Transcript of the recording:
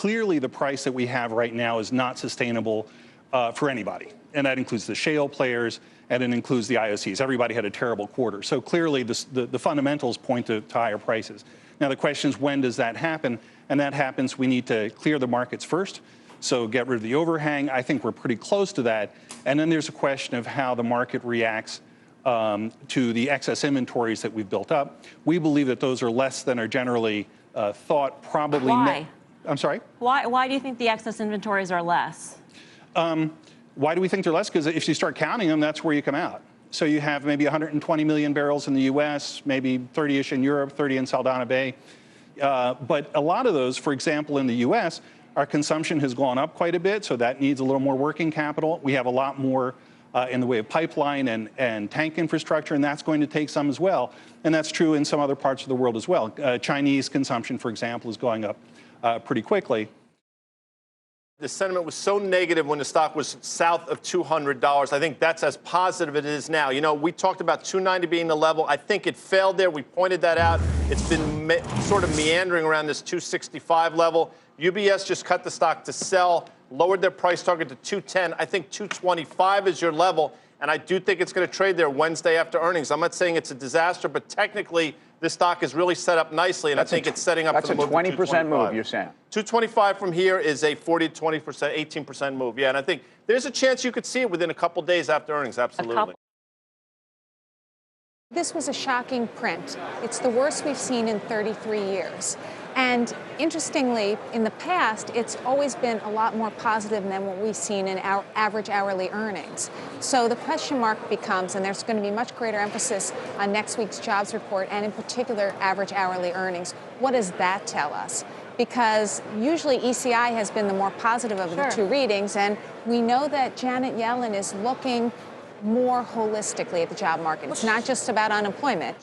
clearly the price that we have right now is not sustainable for anybody. And that includes the shale players, and it includes the IOCs. Everybody had a terrible quarter. So clearly the fundamentals point to higher prices. Now the question is, when does that happen? And that happens, we need to clear the markets first. So get rid of the overhang. I think we're pretty close to that. And then there's a question of how the market reacts to the excess inventories that we've built up. We believe that those are less than are generally thought, probably. Why? I'm sorry? Why do you think the excess inventories are less? Why do we think they're less? Because if you start counting them, that's where you come out. So you have maybe 120 million barrels in the U.S., maybe 30-ish in Europe, 30 in Saldanha Bay. But a lot of those, for example, in the U.S., our consumption has gone up quite a bit, so that needs a little more working capital. We have a lot more in the way of pipeline and tank infrastructure, and that's going to take some as well. And that's true in some other parts of the world as well. Chinese consumption, for example, is going up pretty quickly. The sentiment was so negative when the stock was south of $200. I think that's as positive as it is now. You know, we talked about 290 being the level. I think it failed there. We pointed that out. It's been sort of meandering around this 265 level. UBS just cut the stock to sell, lowered their price target to 210. I think 225 is your level, and I do think it's going to trade there Wednesday after earnings. I'm not saying it's a disaster, but technically this stock is really set up nicely, and I think it's setting up for the move. That's a 20% move, you're saying. 225 from here is a 40 to 20%, 18% move. Yeah, and I think there's a chance you could see it within a couple days after earnings. Absolutely. This was a shocking print. It's the worst we've seen in 33 years. And interestingly, in the past, it's always been a lot more positive than what we've seen in our average hourly earnings. So the question mark becomes, and there's going to be much greater emphasis on next week's jobs report, and in particular, average hourly earnings. What does that tell us? Because usually ECI has been the more positive of the two readings, and we know that Janet Yellen is looking more holistically at the job market. It's not just about unemployment.